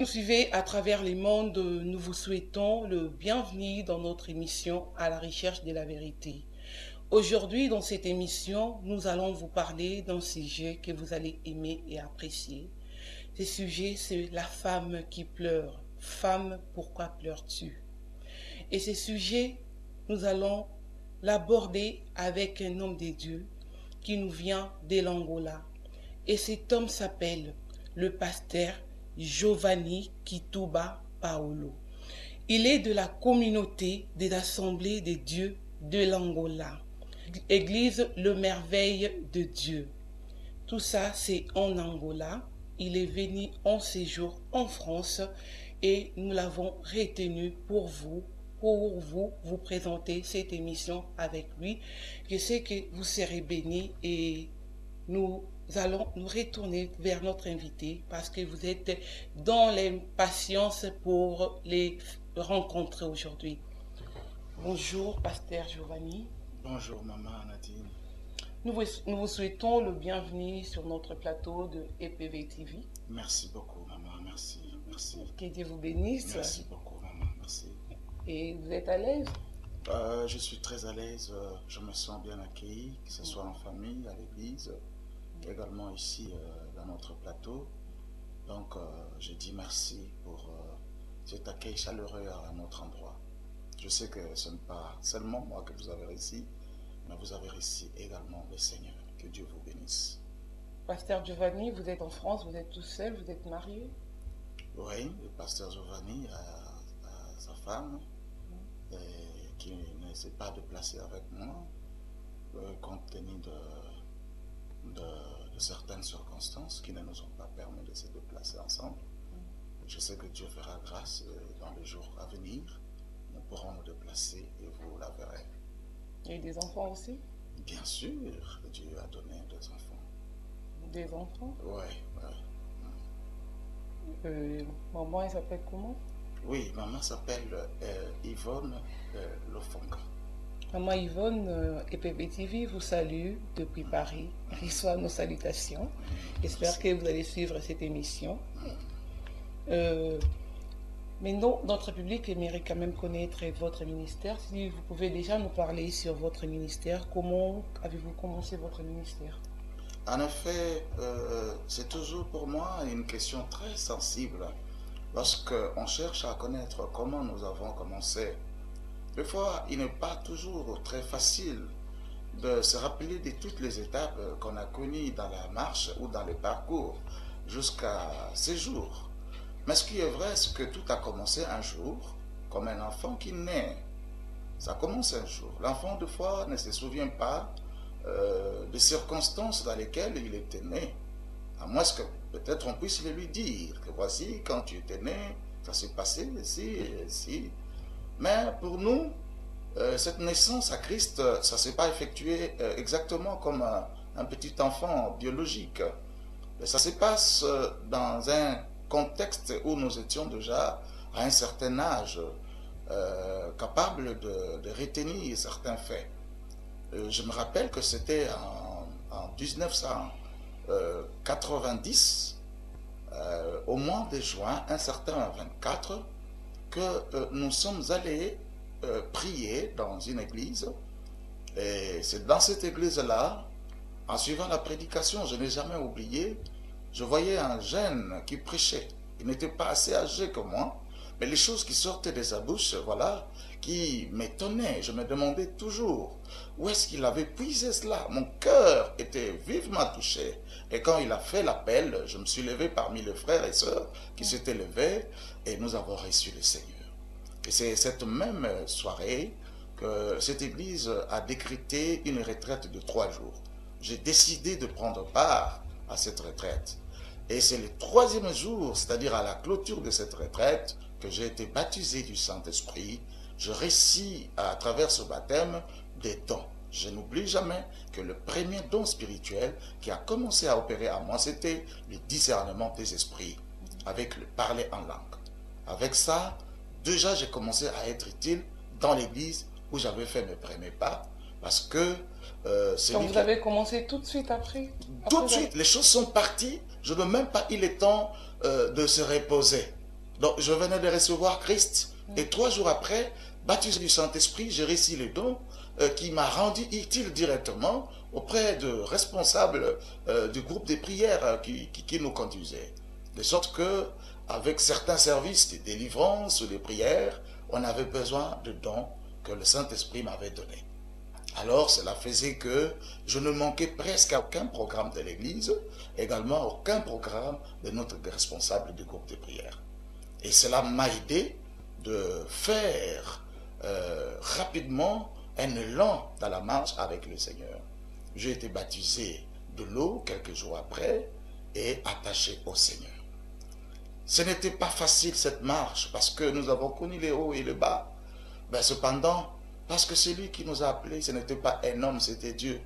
nous suivez à travers les mondes, nous vous souhaitons le bienvenu dans notre émission À la recherche de la vérité. Aujourd'hui, dans cette émission, nous allons vous parler d'un sujet que vous allez aimer et apprécier. Ce sujet, c'est la femme qui pleure. Femme, pourquoi pleures-tu? Et ce sujet, nous allons l'aborder avec un homme de Dieu qui nous vient de l'Angola. Et cet homme s'appelle le pasteur Giovanni Kituba Paolo. Il est de la communauté des assemblées de Dieu de l'Angola. Église Le Merveille de Dieu. Tout ça, c'est en Angola. Il est venu en séjour en France et nous l'avons retenu pour vous présenter cette émission avec lui. Je sais que vous serez bénis et nous allons nous retourner vers notre invité parce que vous êtes dans l'impatience pour les rencontrer aujourd'hui. Bonjour, pasteur Giovanni. Bonjour, maman Nadine. Nous vous souhaitons le bienvenu sur notre plateau de EPV TV. Merci beaucoup, maman. Merci. Que Dieu vous bénisse. Merci beaucoup, maman. Merci. Et vous êtes à l'aise? Je suis très à l'aise. Je me sens bien accueilli, que ce soit en famille, à l'église, également ici dans notre plateau. Donc, je dis merci pour cet accueil chaleureux à notre endroit. Je sais que ce n'est pas seulement moi que vous avez réussi, mais vous avez réussi également le Seigneur. Que Dieu vous bénisse. Pasteur Giovanni, vous êtes en France, vous êtes tout seul, vous êtes marié? Oui, le pasteur Giovanni a sa femme qui ne s'est pas déplacée avec moi compte tenu de certaines circonstances qui ne nous ont pas permis de se déplacer ensemble. Je sais que Dieu fera grâce dans les jours à venir. Nous pourrons nous déplacer et vous la verrez. Et des enfants aussi? Bien sûr, Dieu a donné des enfants. Des enfants? Oui. Maman, elle s'appelle comment? Oui, maman s'appelle Yvonne Lofonga. Maman Yvonne, EPV TV vous salue depuis Paris. Reçoit nos salutations. J'espère que vous allez suivre cette émission. Mais non, notre public aimerait quand même connaître votre ministère. Si vous pouvez déjà nous parler sur votre ministère, comment avez-vous commencé votre ministère? En effet, c'est toujours pour moi une question très sensible lorsqu'on cherche à connaître comment nous avons commencé. Des fois, il n'est pas toujours très facile de se rappeler de toutes les étapes qu'on a connues dans la marche ou dans le parcours jusqu'à ces jours. Mais ce qui est vrai, c'est que tout a commencé un jour, comme un enfant qui naît. Ça commence un jour. L'enfant, des fois, ne se souvient pas des circonstances dans lesquelles il était né. À moins que peut-être on puisse le lui dire, que voici, quand tu étais né, ça s'est passé ici et ici. Mais pour nous, cette naissance à Christ, ça ne s'est pas effectué exactement comme un petit enfant biologique. Ça se passe dans un contexte où nous étions déjà à un certain âge, capables de retenir certains faits. Je me rappelle que c'était en 1990, au mois de juin, un certain 24, que nous sommes allés prier dans une église. Et c'est dans cette église-là, en suivant la prédication, je n'ai jamais oublié, je voyais un jeune qui prêchait. Il n'était pas assez âgé que moi, mais les choses qui sortaient de sa bouche, voilà, qui m'étonnaient. Je me demandais toujours où est-ce qu'il avait puisé cela. Mon cœur était vivement touché. Et quand il a fait l'appel, je me suis levé parmi les frères et sœurs qui s'étaient levés et nous avons reçu le Seigneur. Et c'est cette même soirée que cette église a décrété une retraite de 3 jours. J'ai décidé de prendre part à cette retraite. Et c'est le 3e jour, c'est-à-dire à la clôture de cette retraite, que j'ai été baptisé du Saint-Esprit. Je récite à travers ce baptême des dons. Je n'oublie jamais que le premier don spirituel qui a commencé à opérer à moi, c'était le discernement des esprits, avec le parler en langue. Avec ça, déjà j'ai commencé à être utile dans l'église où j'avais fait mes premiers pas, parce que donc vous avez commencé tout de suite après? Tout de suite, les choses sont parties, je n'ai même pas eu le temps de se reposer. Donc, je venais de recevoir Christ. Et 3 jours après, baptisé du Saint-Esprit, j'ai reçu le don qui m'a rendu utile directement auprès de responsables du groupe de prières qui nous conduisaient. De sorte que, avec certains services de délivrance ou de prières, on avait besoin de dons que le Saint-Esprit m'avait donnés. Alors, cela faisait que je ne manquais presque à aucun programme de l'Église, également aucun programme de notre responsable du groupe de prière. Et cela m'a aidé de faire rapidement un élan dans la marche avec le Seigneur. J'ai été baptisé de l'eau quelques jours après et attaché au Seigneur. Ce n'était pas facile cette marche parce que nous avons connu les hauts et les bas. Mais cependant, parce que celui qui nous a appelés, ce n'était pas un homme, c'était Dieu,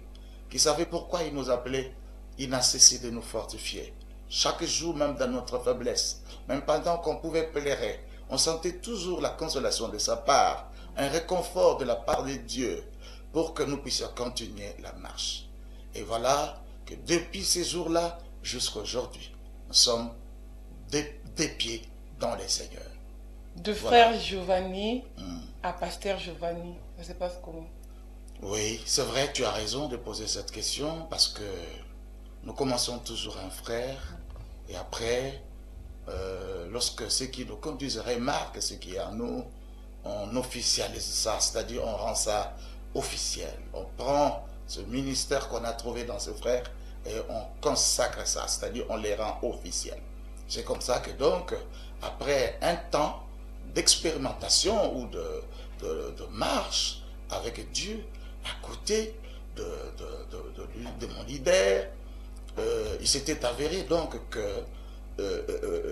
qui savait pourquoi il nous appelait. Il n'a cessé de nous fortifier. Chaque jour, même dans notre faiblesse, même pendant qu'on pouvait pleurer, on sentait toujours la consolation de sa part, un réconfort de la part de Dieu pour que nous puissions continuer la marche. Et voilà que depuis ces jours-là jusqu'à aujourd'hui, nous sommes des pieds dans les Seigneurs. De frère Giovanni à pasteur Giovanni, ça se passe comment? Oui, c'est vrai, tu as raison de poser cette question parce que nous commençons toujours un frère et après, lorsque ceux qui nous conduisent remarquent ce qui est en nous, on officialise ça, c'est-à-dire on rend ça officiel. On prend ce ministère qu'on a trouvé dans ce frère et on consacre ça, c'est-à-dire on les rend officiels. C'est comme ça que donc, après un temps d'expérimentation ou de marche avec Dieu, à côté de mon leader, il s'était avéré donc que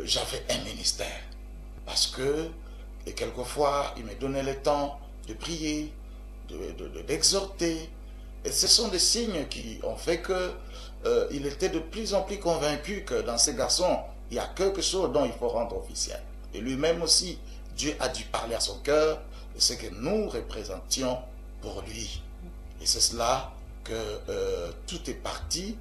j'avais un ministère. Parce que, et quelquefois, il me donnait le temps de prier, d'exhorter. Et ce sont des signes qui ont fait que il était de plus en plus convaincu que dans ces garçons, il y a quelque chose dont il faut rendre officiel. Et lui-même aussi, Dieu a dû parler à son cœur de ce que nous représentions pour lui. Et c'est cela que tout est parti.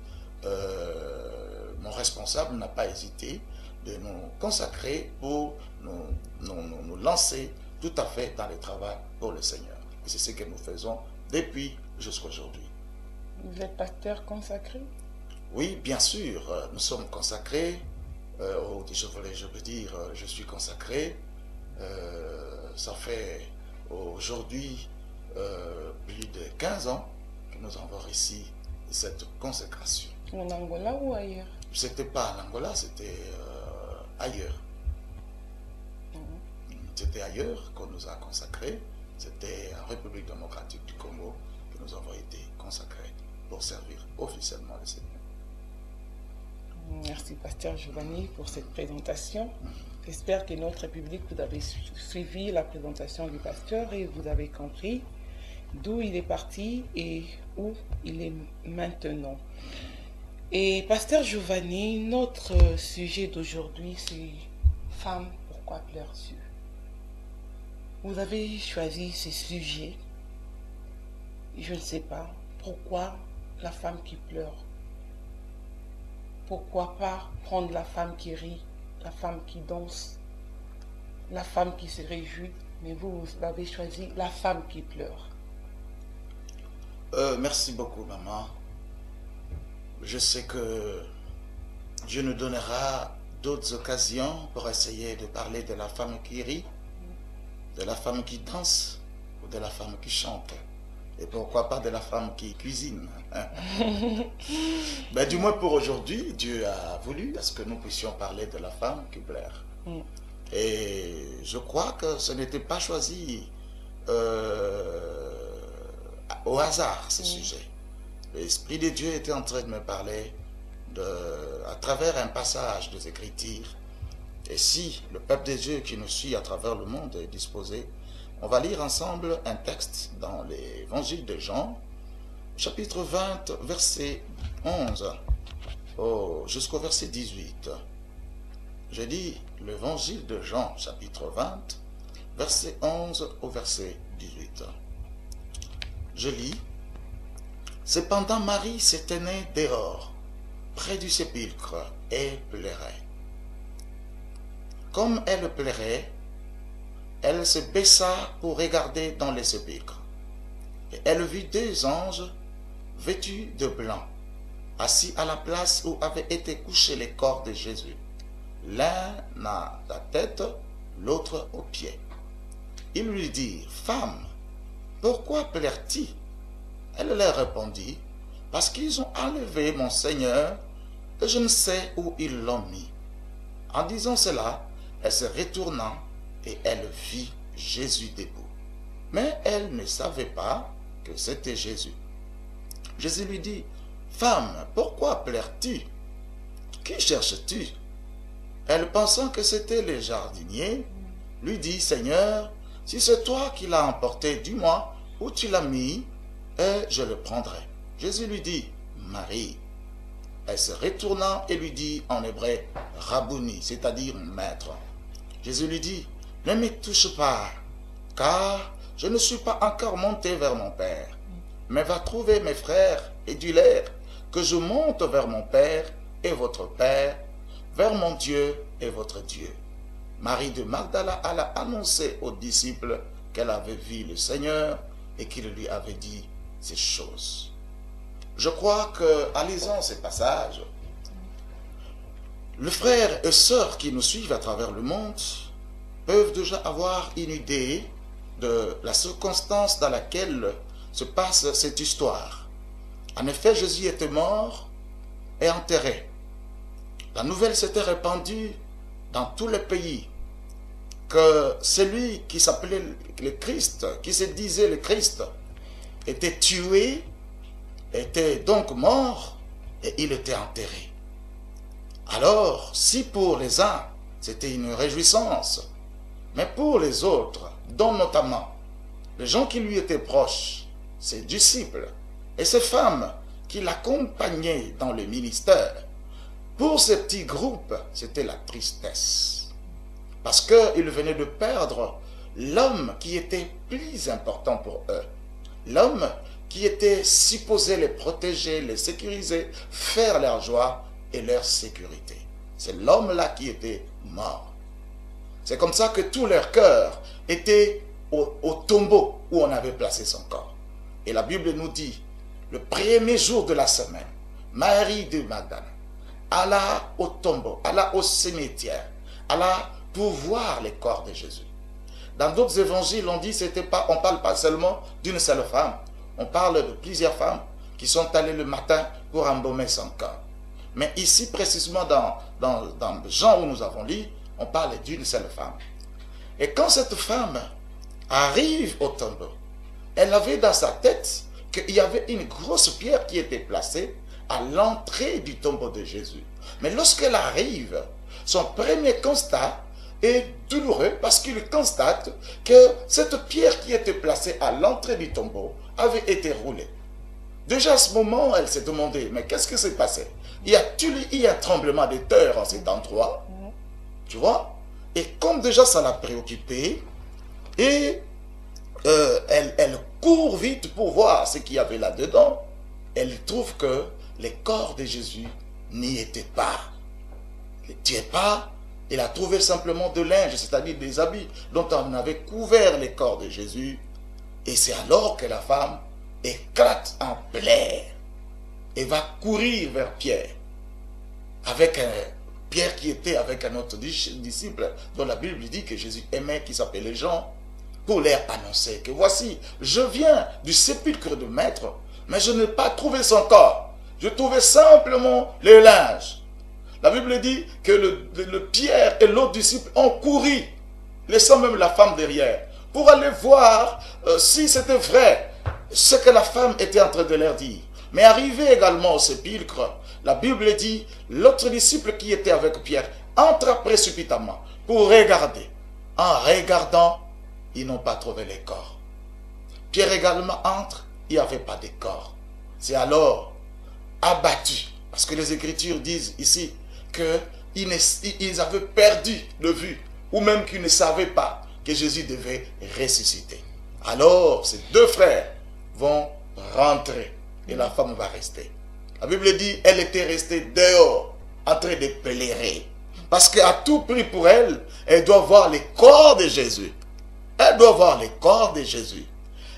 Mon responsable n'a pas hésité de nous consacrer pour nous lancer tout à fait dans le travail pour le Seigneur. Et c'est ce que nous faisons depuis jusqu'à aujourd'hui. Vous êtes pasteur consacré? Oui, bien sûr, nous sommes consacrés. Je veux dire, je suis consacré. Ça fait aujourd'hui plus de 15 ans que nous avons réussi cette consécration. En Angola ou ailleurs? C'était pas en Angola, c'était ailleurs. C'était ailleurs qu'on nous a consacrés. C'était en République démocratique du Congo que nous avons été consacrés pour servir officiellement le Seigneur. Merci, pasteur Giovanni, pour cette présentation. J'espère que notre public, vous avez suivi la présentation du pasteur et vous avez compris d'où il est parti et où il est maintenant. Et pasteur Giovanni, notre sujet d'aujourd'hui, c'est « Femme, pourquoi pleures-tu » Vous avez choisi ce sujet. Je ne sais pas pourquoi la femme qui pleure. Pourquoi pas prendre la femme qui rit, la femme qui danse, la femme qui se réjouit, mais vous avez choisi la femme qui pleure. Merci beaucoup, maman. Je sais que Dieu nous donnera d'autres occasions pour essayer de parler de la femme qui rit, de la femme qui danse ou de la femme qui chante. Et pourquoi pas de la femme qui cuisine. Ben, du moins pour aujourd'hui, Dieu a voulu à ce que nous puissions parler de la femme qui pleure. Et je crois que ce n'était pas choisi au hasard, ce sujet. L'Esprit de Dieu était en train de me parler à travers un passage des Écritures. Et si le peuple de Dieu qui nous suit à travers le monde est disposé, on va lire ensemble un texte dans l'évangile de Jean, chapitre 20, verset 11 jusqu'au verset 18. Je dis l'évangile de Jean, chapitre 20, verset 11 au verset 18. Je lis. Cependant Marie se tenait dehors, près du sépulcre, et pleurait. comme elle pleurait, elle se baissa pour regarder dans les sépulcres. Et elle vit deux anges vêtus de blanc, assis à la place où avaient été couchés les corps de Jésus. L'un à la tête, l'autre aux pieds. Ils lui dirent, « Femme, pourquoi pleures-tu » Elle leur répondit, « Parce qu'ils ont enlevé mon Seigneur, et je ne sais où ils l'ont mis. » En disant cela, elle se retourna et elle vit Jésus debout. Mais elle ne savait pas que c'était Jésus. Jésus lui dit, « Femme, pourquoi pleures-tu? Qui cherches-tu » Elle, pensant que c'était le jardinier, lui dit, « Seigneur, si c'est toi qui l'as emporté, dis-moi où tu l'as mis, et je le prendrai. » Jésus lui dit, « Marie. » Elle se retourna et lui dit en hébreu, « Rabouni », c'est-à-dire « maître ». Jésus lui dit, « Ne me touche pas, car je ne suis pas encore monté vers mon Père, mais va trouver mes frères et dis-leur que je monte vers mon Père et votre Père, vers mon Dieu et votre Dieu. » Marie de Magdala alla annoncer aux disciples qu'elle avait vu le Seigneur et qu'il lui avait dit ces choses. Je crois qu'en lisant ces passages, les frères et sœurs qui nous suivent à travers le monde peuvent déjà avoir une idée de la circonstance dans laquelle se passe cette histoire. En effet, Jésus était mort et enterré. La nouvelle s'était répandue dans tout le pays que celui qui s'appelait le Christ, qui se disait le Christ, était tué, était donc mort et il était enterré. Alors, si pour les uns, c'était une réjouissance, mais pour les autres, dont notamment les gens qui lui étaient proches, ses disciples et ses femmes qui l'accompagnaient dans le ministère, pour ce petit groupe, c'était la tristesse. Parce qu'ils venaient de perdre l'homme qui était plus important pour eux. L'homme qui était supposé les protéger, les sécuriser, faire leur joie et leur sécurité. C'est l'homme-là qui était mort. C'est comme ça que tout leur cœur était au tombeau où on avait placé son corps. Et la Bible nous dit, le premier jour de la semaine, Marie de Magdala alla au tombeau, alla au cimetière, alla pour voir les corps de Jésus. Dans d'autres évangiles, on dit, on ne parle pas seulement d'une seule femme, on parle de plusieurs femmes qui sont allées le matin pour embaumer son corps. Mais ici, précisément dans Jean où nous avons lu, on parle d'une seule femme. Et quand cette femme arrive au tombeau, elle avait dans sa tête qu'il y avait une grosse pierre qui était placée à l'entrée du tombeau de Jésus. Mais lorsqu'elle arrive, son premier constat est douloureux parce qu'il constate que cette pierre qui était placée à l'entrée du tombeau avait été roulée. Déjà à ce moment, elle s'est demandé, mais qu'est-ce qui s'est passé? Y a-t-il eu un tremblement de terre en cet endroit? Tu vois? Et comme déjà ça l'a préoccupée, et elle court vite pour voir ce qu'il y avait là-dedans, elle trouve que les corps de Jésus n'y étaient pas. Il n'était pas, elle a trouvé simplement de linge, c'est-à-dire des habits dont on avait couvert les corps de Jésus. Et c'est alors que la femme éclate en pleurs et va courir vers Pierre, avec Pierre qui était avec un autre disciple dont la Bible dit que Jésus aimait, qui s'appelait Jean, pour leur annoncer que voici, je viens du sépulcre de Maître, mais je n'ai pas trouvé son corps. Je trouvais simplement les linges. La Bible dit que le Pierre et l'autre disciple ont couru, laissant même la femme derrière, pour aller voir si c'était vrai ce que la femme était en train de leur dire. Mais arrivé également au sépulcre, la Bible dit, l'autre disciple qui était avec Pierre entra précipitamment pour regarder. En regardant, ils n'ont pas trouvé les corps. Pierre également entre, il n'y avait pas de corps. C'est alors abattu, parce que les Écritures disent ici qu'ils avaient perdu de vue, ou même qu'ils ne savaient pas que Jésus devait ressusciter. Alors, ces deux frères vont rentrer et la femme va rester. La Bible dit, elle était restée dehors, en train de pleurer. Parce qu'à tout prix pour elle, elle doit voir les corps de Jésus. Elle doit voir les corps de Jésus.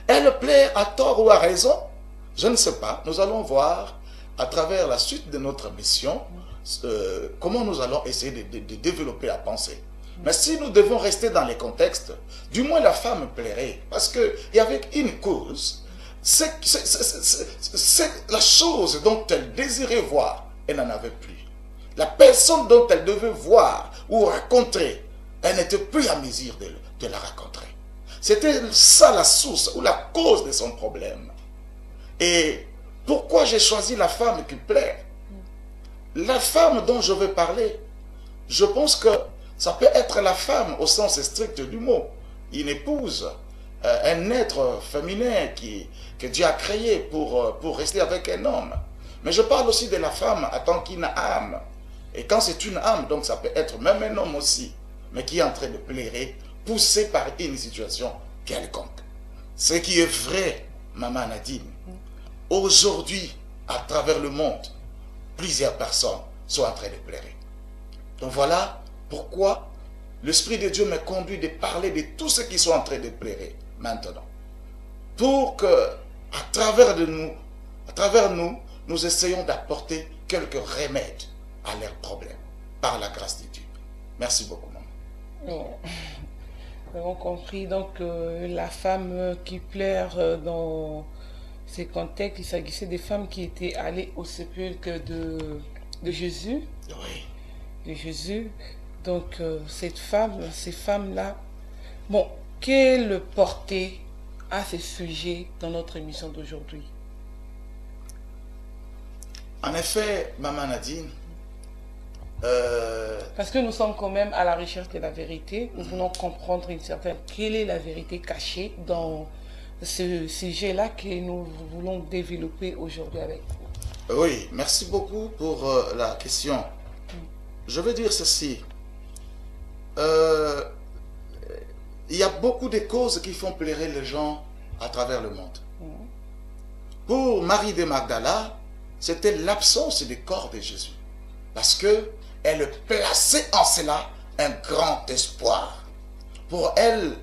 Elle plaît à tort ou à raison? Je ne sais pas. Nous allons voir à travers la suite de notre mission comment nous allons essayer de développer la pensée. Mais si nous devons rester dans les contextes, du moins la femme plairait. Parce qu'il y avait une cause. C'est la chose dont elle désirait voir, elle n'en avait plus. La personne dont elle devait voir ou rencontrer, elle n'était plus à mesure de la rencontrer. C'était ça la source ou la cause de son problème. Et pourquoi j'ai choisi la femme qui plaît? La femme dont je vais parler, je pense que ça peut être la femme au sens strict du mot. Une épouse, un être féminin que Dieu a créé pour rester avec un homme. Mais je parle aussi de la femme en tant qu'une âme. Et quand c'est une âme, donc ça peut être même un homme aussi, mais qui est en train de pleurer, poussé par une situation quelconque. Ce qui est vrai, Maman Nadine, aujourd'hui, à travers le monde, plusieurs personnes sont en train de pleurer. Donc voilà pourquoi l'Esprit de Dieu me conduit de parler de tous ceux qui sont en train de pleurer maintenant. Pour que, à travers nous, nous essayons d'apporter quelques remèdes à leurs problèmes, par la grâce de Dieu. Merci beaucoup, maman. Nous avons compris donc la femme qui pleure dans ces contextes, il s'agissait des femmes qui étaient allées au sépulcre de Jésus. Oui. De Jésus. Donc ces femmes-là, bon, quelle portée à ce sujet dans notre émission d'aujourd'hui? En effet, Maman Nadine, parce que nous sommes quand même à la recherche de la vérité. Nous voulons comprendre quelle est la vérité cachée dans ce sujet-là que nous voulons développer aujourd'hui avec vous. Oui, merci beaucoup pour la question. Je veux dire ceci. Il y a beaucoup de causes qui font pleurer les gens à travers le monde. Pour Marie de Magdala, c'était l'absence du corps de Jésus. Parce que elle plaçait en cela un grand espoir. Pour elle,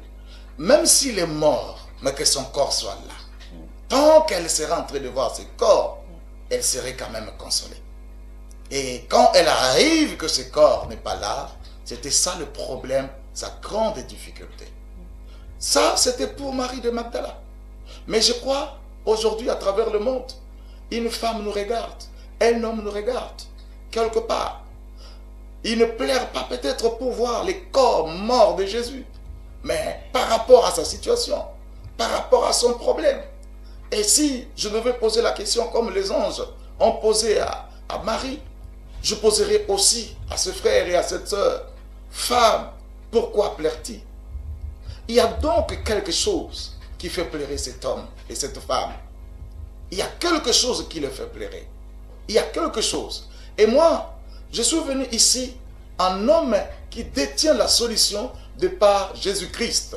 même s'il est mort, mais que son corps soit là, tant qu'elle serait en train de voir ce corps, elle serait quand même consolée. Et quand elle arrive que ce corps n'est pas là, c'était ça le problème, sa grande difficulté. Ça, c'était pour Marie de Magdala. Mais je crois, aujourd'hui, à travers le monde, une femme nous regarde, un homme nous regarde, quelque part. Il ne pleure pas peut-être pour voir les corps morts de Jésus, mais par rapport à sa situation, par rapport à son problème. Et si je devais poser la question comme les anges ont posé à Marie, je poserai aussi à ce frère et à cette sœur, femme, pourquoi pleure-t-il? Il y a donc quelque chose qui fait pleurer cet homme et cette femme. Il y a quelque chose qui le fait pleurer. Il y a quelque chose. Et moi, je suis venu ici en homme qui détient la solution de par Jésus-Christ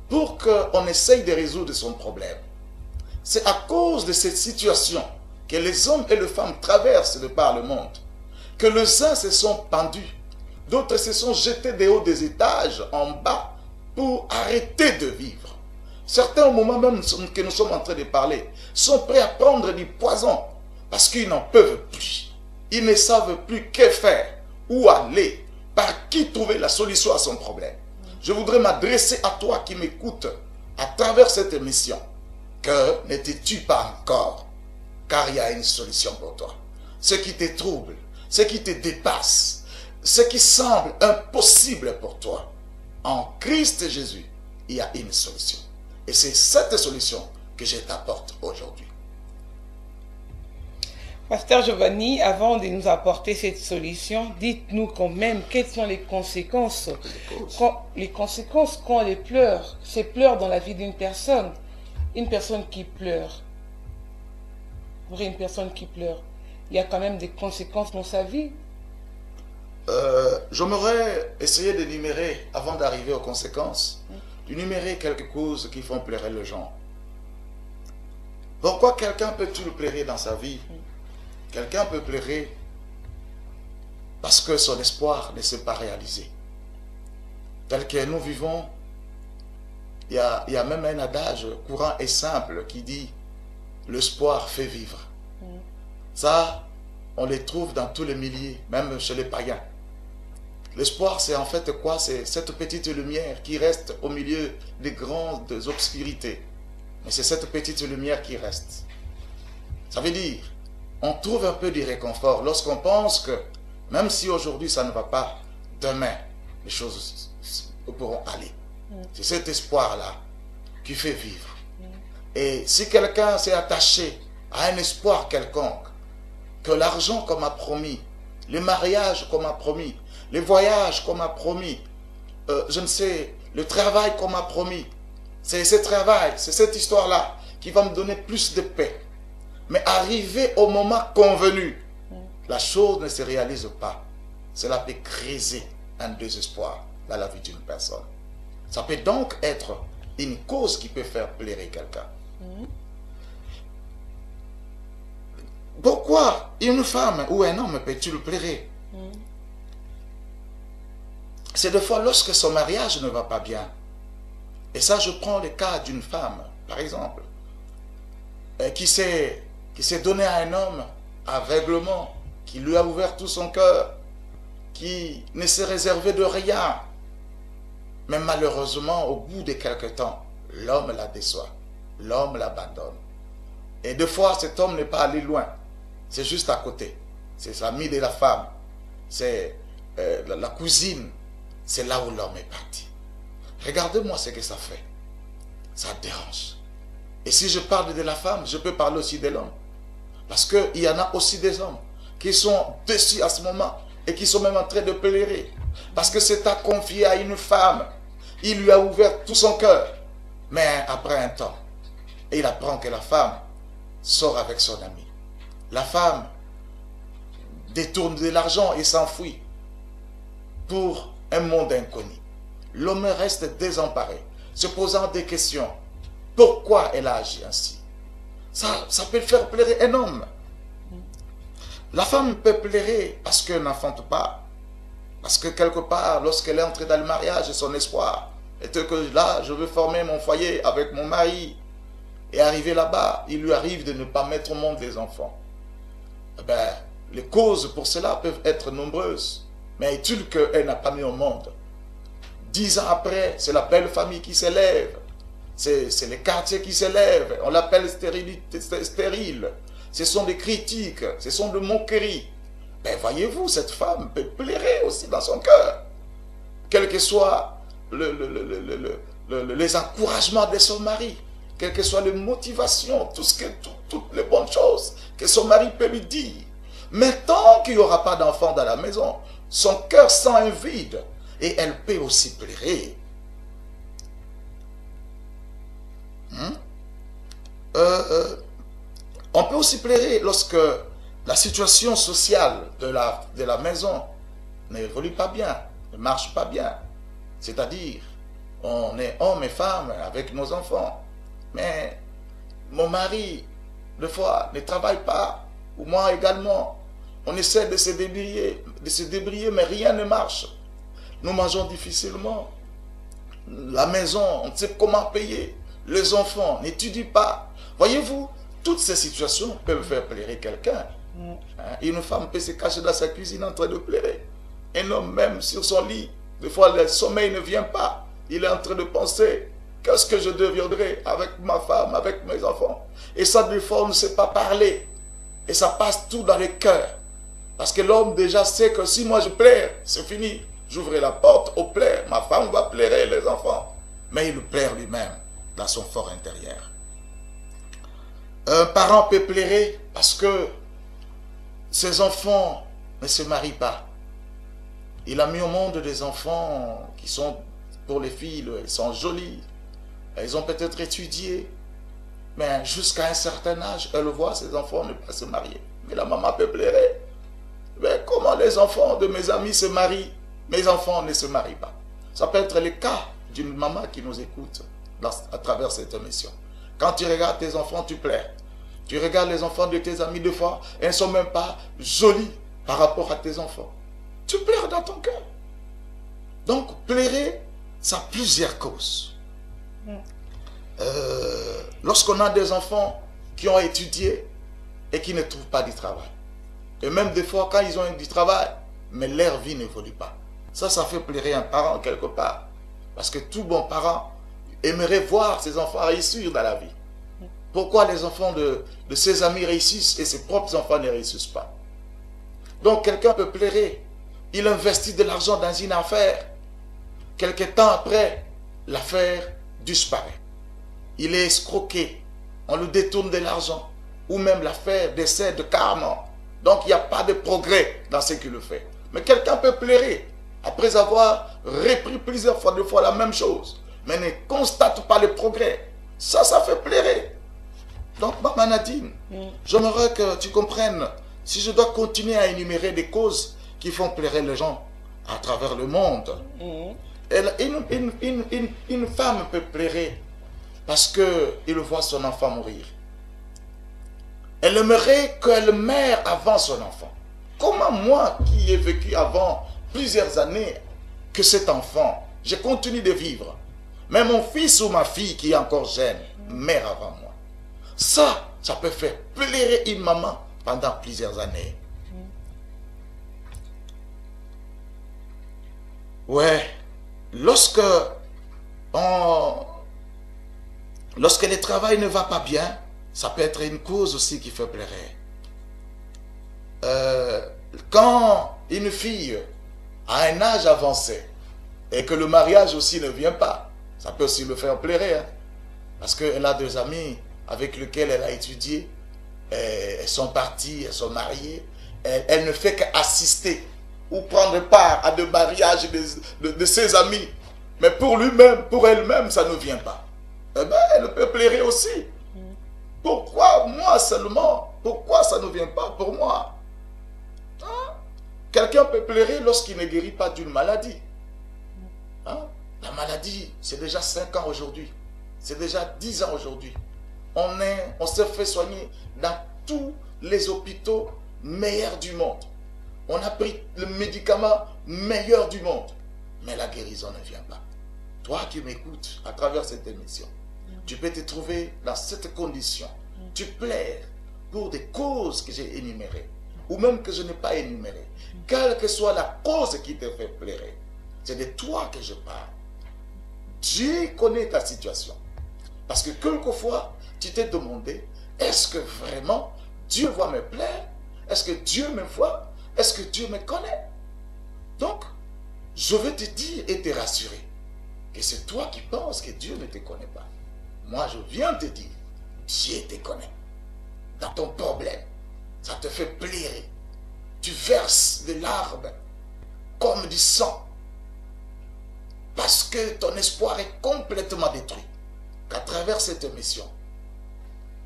pour qu'on essaye de résoudre son problème. C'est à cause de cette situation que les hommes et les femmes traversent de par le monde, que les uns se sont pendus, d'autres se sont jetés des hauts des étages en bas pour arrêter de vivre. Certains, au moment même que nous sommes en train de parler, sont prêts à prendre du poison parce qu'ils n'en peuvent plus. Ils ne savent plus que faire, où aller, par qui trouver la solution à son problème. Je voudrais m'adresser à toi qui m'écoutes à travers cette émission. Que ne te tue pas encore, car il y a une solution pour toi. Ce qui te trouble, ce qui te dépasse, ce qui semble impossible pour toi, en Christ Jésus, il y a une solution. Et c'est cette solution que je t'apporte aujourd'hui. Pasteur Giovanni, avant de nous apporter cette solution, dites-nous quand même quelles sont les conséquences. Les conséquences quand les pleurs, ces pleurs dans la vie d'une personne. Une personne qui pleure, une personne qui pleure, il y a quand même des conséquences dans sa vie. J'aimerais essayer d'énumérer, avant d'arriver aux conséquences, d'énumérer quelques causes qui font pleurer les gens. Pourquoi quelqu'un peut-il pleurer dans sa vie? Quelqu'un peut pleurer parce que son espoir ne s'est pas réalisé. Tel que nous vivons, il y a même un adage courant et simple qui dit « l'espoir fait vivre ». Ça, on les trouve dans tous les milieux, même chez les païens. L'espoir, c'est en fait quoi? C'est cette petite lumière qui reste au milieu des grandes obscurités. Mais c'est cette petite lumière qui reste. Ça veut dire, on trouve un peu de réconfort lorsqu'on pense que, même si aujourd'hui ça ne va pas, demain, les choses pourront aller. C'est cet espoir-là qui fait vivre. Et si quelqu'un s'est attaché à un espoir quelconque, que l'argent qu'on m'a promis, les mariages qu'on m'a promis, les voyages qu'on m'a promis, je ne sais, le travail qu'on m'a promis, c'est ce travail, c'est cette histoire-là qui va me donner plus de paix. Mais arrivé au moment convenu, la chose ne se réalise pas. Cela peut créer un désespoir dans la vie d'une personne. Ça peut donc être une cause qui peut faire pleurer quelqu'un. Pourquoi une femme ou un homme peut-il pleurer? C'est des fois lorsque son mariage ne va pas bien. Et ça, je prends le cas d'une femme, par exemple, qui s'est donné à un homme aveuglement, qui lui a ouvert tout son cœur, qui ne s'est réservé de rien. Mais malheureusement, au bout de quelque temps, l'homme la déçoit, l'homme l'abandonne. Et des fois, cet homme n'est pas allé loin, c'est juste à côté. C'est l'ami de la femme, c'est la cousine, c'est là où l'homme est parti. Regardez-moi ce que ça fait. Ça dérange. Et si je parle de la femme, je peux parler aussi de l'homme. Parce qu'il y en a aussi des hommes qui sont déçus à ce moment et qui sont même en train de pleurer. Parce que c'est à confier à une femme. Il lui a ouvert tout son cœur. Mais après un temps, il apprend que la femme sort avec son ami. La femme détourne de l'argent et s'enfuit pour un monde inconnu. L'homme reste désemparé, se posant des questions. Pourquoi elle a agi ainsi? Ça peut faire pleurer un homme. La femme peut pleurer parce qu'elle n'enfante pas. Parce que quelque part, lorsqu'elle est entrée dans le mariage, son espoir était que là, je veux former mon foyer avec mon mari. Et arrivé là-bas, il lui arrive de ne pas mettre au monde des enfants. Eh bien, les causes pour cela peuvent être nombreuses. Mais est-il qu'elle n'a pas mis au monde? 10 ans après, c'est la belle famille qui s'élève. C'est les quartiers qui s'élèvent. On l'appelle stérile. Ce sont des critiques, ce sont des moqueries. Ben voyez-vous, cette femme peut pleurer aussi dans son cœur. Quels que soient les encouragements de son mari, quelles que soient les motivations, toutes les bonnes choses que son mari peut lui dire. Mais tant qu'il n'y aura pas d'enfant dans la maison, son cœur sent un vide. Et elle peut aussi pleurer. On peut aussi pleurer lorsque la situation sociale de la maison n'évolue pas bien, ne marche pas bien. C'est-à-dire, on est hommes et femmes avec nos enfants. Mais mon mari, des fois, ne travaille pas. Ou moi également. On essaie de se débrouiller, mais rien ne marche. Nous mangeons difficilement. La maison, on ne sait comment payer. Les enfants n'étudient pas. Voyez-vous, toutes ces situations peuvent faire pleurer quelqu'un. Une femme peut se cacher dans sa cuisine en train de pleurer. Un homme même sur son lit, des fois le sommeil ne vient pas. Il est en train de penser, qu'est-ce que je deviendrai avec ma femme, avec mes enfants? Et ça, des fois, on ne sait pas parler. Et ça passe tout dans les cœurs. Parce que l'homme déjà sait que si moi je pleure, c'est fini. J'ouvre la porte au pleurs, ma femme va pleurer, les enfants. Mais il pleure lui-même dans son fort intérieur. Un parent peut pleurer parce que ses enfants ne se marient pas. Il a mis au monde des enfants qui sont, pour les filles, elles sont jolies. Elles ont peut-être étudié. Mais jusqu'à un certain âge, elle voit ses enfants ne pas se marier. Mais la maman peut pleurer. Mais comment les enfants de mes amis se marient? Mes enfants ne se marient pas. Ça peut être le cas d'une maman qui nous écoute à travers cette émission. Quand tu regardes tes enfants, tu pleures. Tu regardes les enfants de tes amis, deux fois, elles ne sont même pas jolies par rapport à tes enfants. tu pleures dans ton cœur. Donc, pleurer, ça a plusieurs causes. Lorsqu'on a des enfants qui ont étudié et qui ne trouvent pas du travail, et même des fois quand ils ont du travail, mais leur vie n'évolue pas, ça fait pleurer un parent quelque part. Parce que tout bon parent aimerait voir ses enfants réussir dans la vie. Pourquoi les enfants de ses amis réussissent et ses propres enfants ne réussissent pas? Donc quelqu'un peut pleurer. Il investit de l'argent dans une affaire. Quelque temps après, l'affaire disparaît. Il est escroqué. On lui détourne de l'argent. Ou même l'affaire décède carrément. Donc il n'y a pas de progrès dans ce qu'il fait. Mais quelqu'un peut pleurer après avoir repris plusieurs fois, 2 fois la même chose, mais ne constate pas le progrès. Ça fait pleurer. Donc, Maman Nadine, j'aimerais que tu comprennes, si je dois continuer à énumérer des causes qui font pleurer les gens à travers le monde, une femme peut pleurer parce qu'elle voit son enfant mourir. Elle aimerait qu'elle meure avant son enfant. Comment moi, qui ai vécu avant plusieurs années que cet enfant, je continue de vivre, mais mon fils ou ma fille qui est encore jeune meurt avant moi. Ça peut faire pleurer une maman pendant plusieurs années. Ouais, lorsque le travail ne va pas bien, ça peut être une cause aussi qui fait pleurer. Quand une fille a un âge avancé et que le mariage aussi ne vient pas, ça peut aussi le faire pleurer. Hein? Parce qu'elle a des amis avec lesquels elle a étudié, elles sont parties, elles sont mariées, elle ne fait qu'assister ou prendre part à des mariages de ses amis. Mais pour lui-même, pour elle-même, ça ne vient pas. Eh bien, elle peut pleurer aussi. Pourquoi moi seulement? Pourquoi ça ne vient pas pour moi? Hein? Quelqu'un peut pleurer lorsqu'il ne guérit pas d'une maladie. Hein? La maladie, c'est déjà 5 ans aujourd'hui. C'est déjà 10 ans aujourd'hui. On s'est fait soigner dans tous les hôpitaux meilleurs du monde. On a pris le médicament meilleur du monde. Mais la guérison ne vient pas. Toi qui m'écoutes à travers cette émission, tu peux te trouver dans cette condition. Tu pleures pour des causes que j'ai énumérées ou même que je n'ai pas énumérées. Quelle que soit la cause qui te fait pleurer, c'est de toi que je parle. Dieu connaît ta situation. Parce que quelquefois, tu t'es demandé, est-ce que vraiment Dieu va me plaire? Est-ce que Dieu me voit? Est-ce que Dieu me connaît? Donc, je veux te dire et te rassurer que c'est toi qui penses que Dieu ne te connaît pas. Moi, je viens te dire, Dieu te connaît. Dans ton problème, ça te fait pleurer. Tu verses des larmes comme du sang. Parce que ton espoir est complètement détruit. Qu'à travers cette émission,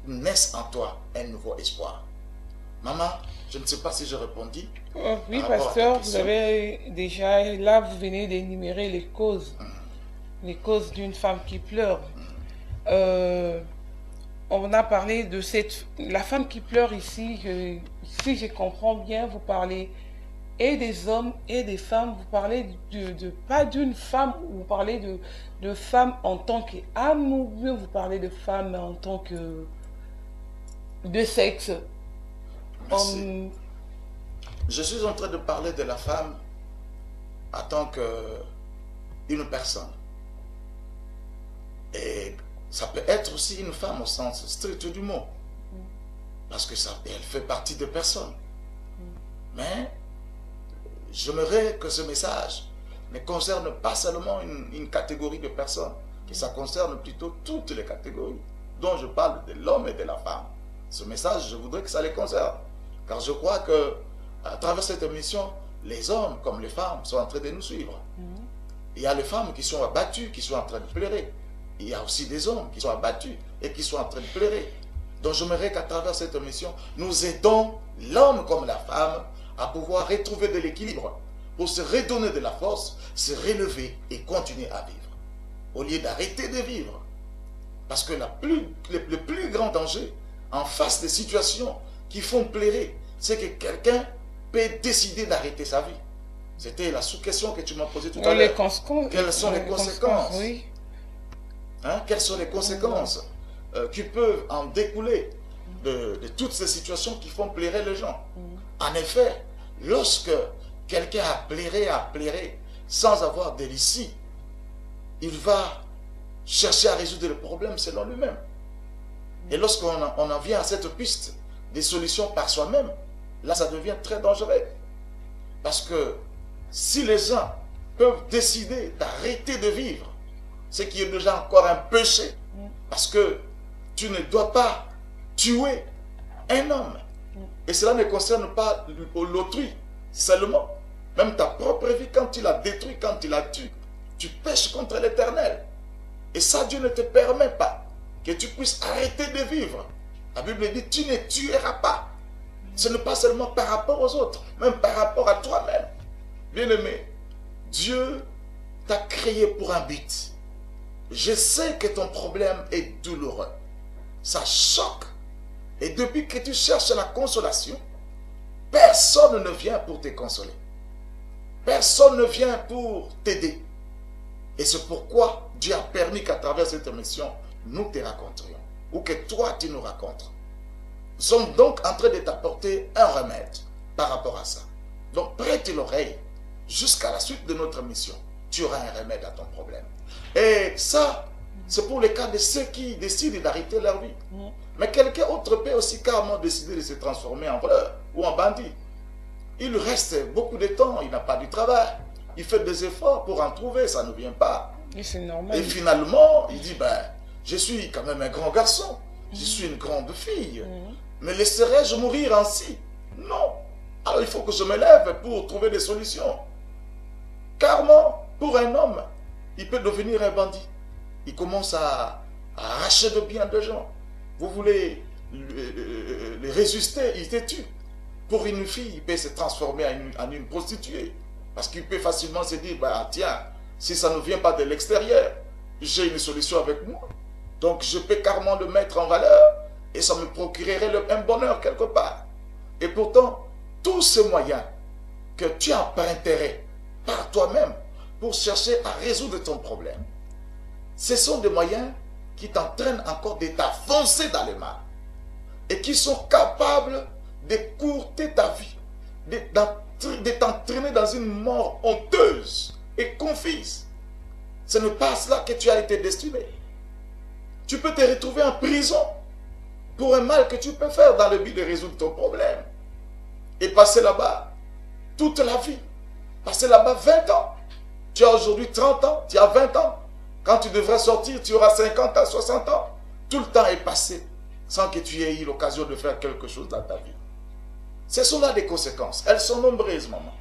naisse en toi un nouveau espoir. Maman, je ne sais pas si je répondis. Oui, pasteur, vous avez déjà, là, vous venez d'énumérer les causes. Les causes d'une femme qui pleure. On a parlé de la femme qui pleure ici. Si je comprends bien, vous parlez et des hommes et des femmes. Vous parlez pas d'une femme, vous parlez de femmes en tant qu'âme, ou bien vous parlez de femmes en tant que de sexe. Je suis en train de parler de la femme en tant qu'une personne. Et ça peut être aussi une femme au sens strict du mot. Parce que elle fait partie de personnes. Mais j'aimerais que ce message ne concerne pas seulement une catégorie de personnes, que ça concerne plutôt toutes les catégories, dont je parle de l'homme et de la femme. Ce message, je voudrais que ça les concerne. Car je crois que à travers cette émission, les hommes comme les femmes sont en train de nous suivre. Il y a les femmes qui sont abattues, qui sont en train de pleurer. Il y a aussi des hommes qui sont abattus et qui sont en train de pleurer. Donc j'aimerais qu'à travers cette émission, nous aidons l'homme comme la femme à pouvoir retrouver de l'équilibre pour se redonner de la force, se relever et continuer à vivre. Au lieu d'arrêter de vivre. Parce que le plus grand danger en face des situations qui font pleurer, c'est que quelqu'un peut décider d'arrêter sa vie. C'était la sous-question que tu m'as posée tout à Les l'heure. conséquences. Quelles sont les conséquences? Oui. Hein? Quelles sont les conséquences qui peuvent en découler de toutes ces situations qui font plairer les gens? En effet, lorsque quelqu'un a plairé sans avoir d'hélicie, il va chercher à résoudre le problème selon lui-même. Et lorsqu'on en vient à cette piste des solutions par soi-même, là ça devient très dangereux. Parce que si les gens peuvent décider d'arrêter de vivre, ce qui est déjà encore un péché, parce que tu ne dois pas tuer un homme. Et cela ne concerne pas l'autrui seulement. Même ta propre vie, quand tu la détruis, quand tu la tues, tu pèches contre l'Éternel. Et ça, Dieu ne te permet pas que tu puisses arrêter de vivre. La Bible dit, tu ne tueras pas. Ce n'est pas seulement par rapport aux autres, même par rapport à toi-même. Bien-aimé, Dieu t'a créé pour un but. Je sais que ton problème est douloureux. Ça choque. Et depuis que tu cherches la consolation, personne ne vient pour te consoler. Personne ne vient pour t'aider. Et c'est pourquoi Dieu a permis qu'à travers cette émission, nous te raconterions. Ou que toi, tu nous racontes. Nous sommes donc en train de t'apporter un remède par rapport à ça. Donc prête l'oreille jusqu'à la suite de notre mission. Tu auras un remède à ton problème. Et ça, c'est pour le cas de ceux qui décident d'arrêter leur vie. Mais quelqu'un autre peut aussi carrément décider de se transformer en voleur ou en bandit. Il reste beaucoup de temps, il n'a pas du travail. Il fait des efforts pour en trouver, ça ne vient pas. Et c'est normal. Et finalement, il dit, ben, je suis quand même un grand garçon. Je suis une grande fille. Mais laisserai-je mourir ainsi? Non. Alors il faut que je me lève pour trouver des solutions. Carrément, pour un homme, il peut devenir un bandit. Il commence à arracher de biens de gens. Vous voulez les résister, il te tue. Pour une fille, il peut se transformer en une prostituée. Parce qu'il peut facilement se dire, bah, tiens, si ça ne vient pas de l'extérieur, j'ai une solution avec moi. Donc je peux carrément le mettre en valeur et ça me procurerait un bonheur quelque part. Et pourtant, tous ces moyens que tu emprunterais par toi-même pour chercher à résoudre ton problème, ce sont des moyens qui t'entraînent encore de t'enfoncer dans le mal et qui sont capables d'écourter ta vie, de t'entraîner dans une mort honteuse et confise. Ce n'est pas à cela que tu as été destiné. Tu peux te retrouver en prison pour un mal que tu peux faire dans le but de résoudre ton problème et passer là-bas toute la vie. Passer là-bas 20 ans. Tu as aujourd'hui 30 ans, tu as 20 ans. Quand tu devrais sortir, tu auras 50 ans, 60 ans. Tout le temps est passé sans que tu aies eu l'occasion de faire quelque chose dans ta vie. Ce sont là des conséquences. Elles sont nombreuses, maman.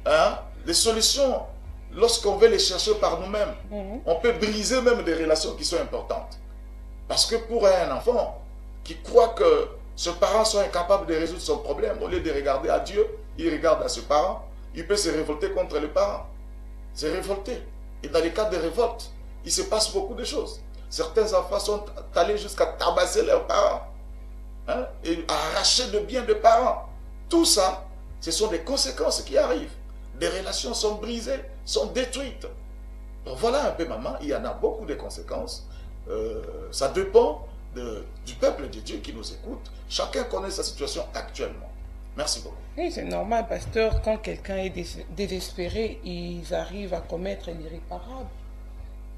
Hein? Les solutions, lorsqu'on veut les chercher par nous-mêmes, on peut briser même des relations qui sont importantes. Parce que pour un enfant qui croit que ses parents sont incapables de résoudre son problème, au lieu de regarder à Dieu, il regarde à ses parents, il peut se révolter contre les parents. Se révolter. Et dans les cas de révolte, il se passe beaucoup de choses. Certains enfants sont allés jusqu'à tabasser leurs parents, hein, et arracher de biens de parents. Tout ça, ce sont des conséquences qui arrivent. Des relations sont brisées, sont détruites. Donc voilà un peu, maman, il y en a beaucoup de conséquences. Ça dépend du peuple de Dieu qui nous écoute. Chacun connaît sa situation actuellement. Merci beaucoup. Oui, c'est normal, pasteur. Quand quelqu'un est désespéré, ils arrivent à commettre l'irréparable.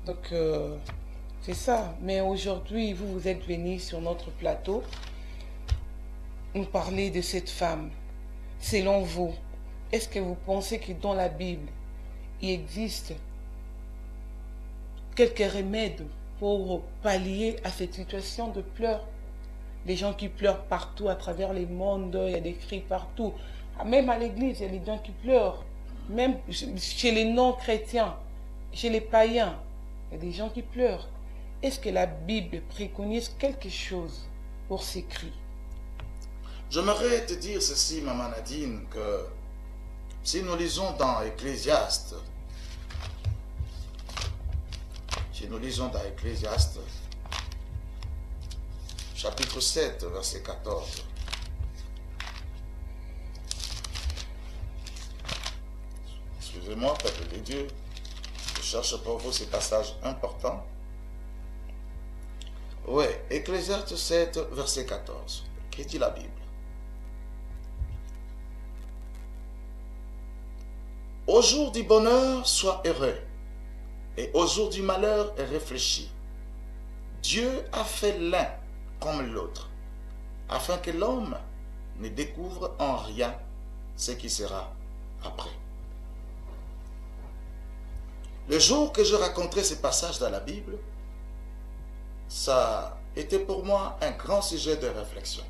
Donc, c'est ça. Mais aujourd'hui, vous êtes venu sur notre plateau nous parler de cette femme. Selon vous, est-ce que vous pensez que dans la Bible, il existe quelques remèdes pour pallier à cette situation de pleurs? Les gens qui pleurent partout à travers les mondes, il y a des cris partout. Même à l'église, il y a des gens qui pleurent. Même chez les non-chrétiens, chez les païens, il y a des gens qui pleurent. Est-ce que la Bible préconise quelque chose pour ces cris? J'aimerais te dire ceci, maman Nadine, que si nous lisons dans Ecclésiaste, chapitre 7, verset 14. suivez-moi, peuple de Dieu. Je cherche pour vous ces passages importants. Oui, Ecclésiaste 7, verset 14. Qu'est-ce que dit la Bible? Au jour du bonheur, sois heureux, et au jour du malheur, réfléchis. Dieu a fait l'un comme l'autre, afin que l'homme ne découvre en rien ce qui sera après. Le jour que je raconterai ces passages dans la Bible, ça était pour moi un grand sujet de réflexion.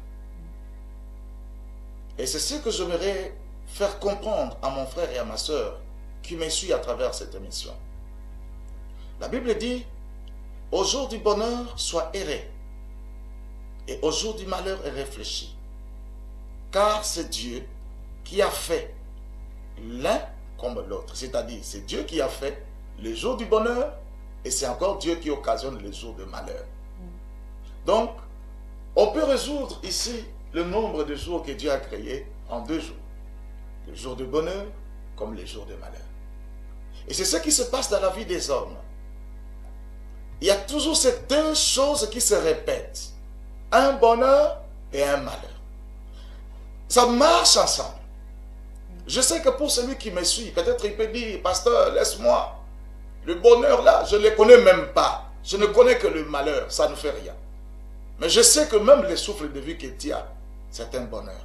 Et c'est ce que j'aimerais faire comprendre à mon frère et à ma soeur qui me suit à travers cette émission. La Bible dit, au jour du bonheur, sois heureux, et au jour du malheur, réfléchis. Car c'est Dieu qui a fait l'un comme l'autre. C'est-à-dire, c'est Dieu qui a fait le jour du bonheur, et c'est encore Dieu qui occasionne le jour de malheur. Donc, on peut résoudre ici le nombre de jours que Dieu a créés en 2 jours. Le jour de bonheur comme le jour de malheur. Et c'est ce qui se passe dans la vie des hommes. Il y a toujours ces 2 choses qui se répètent. Un bonheur et un malheur. Ça marche ensemble. Je sais que pour celui qui me suit, peut-être il peut dire, pasteur, laisse-moi. Le bonheur là, je ne le connais même pas. Je ne connais que le malheur, ça ne fait rien. Mais je sais que même le souffle de vie que tu as, c'est un bonheur.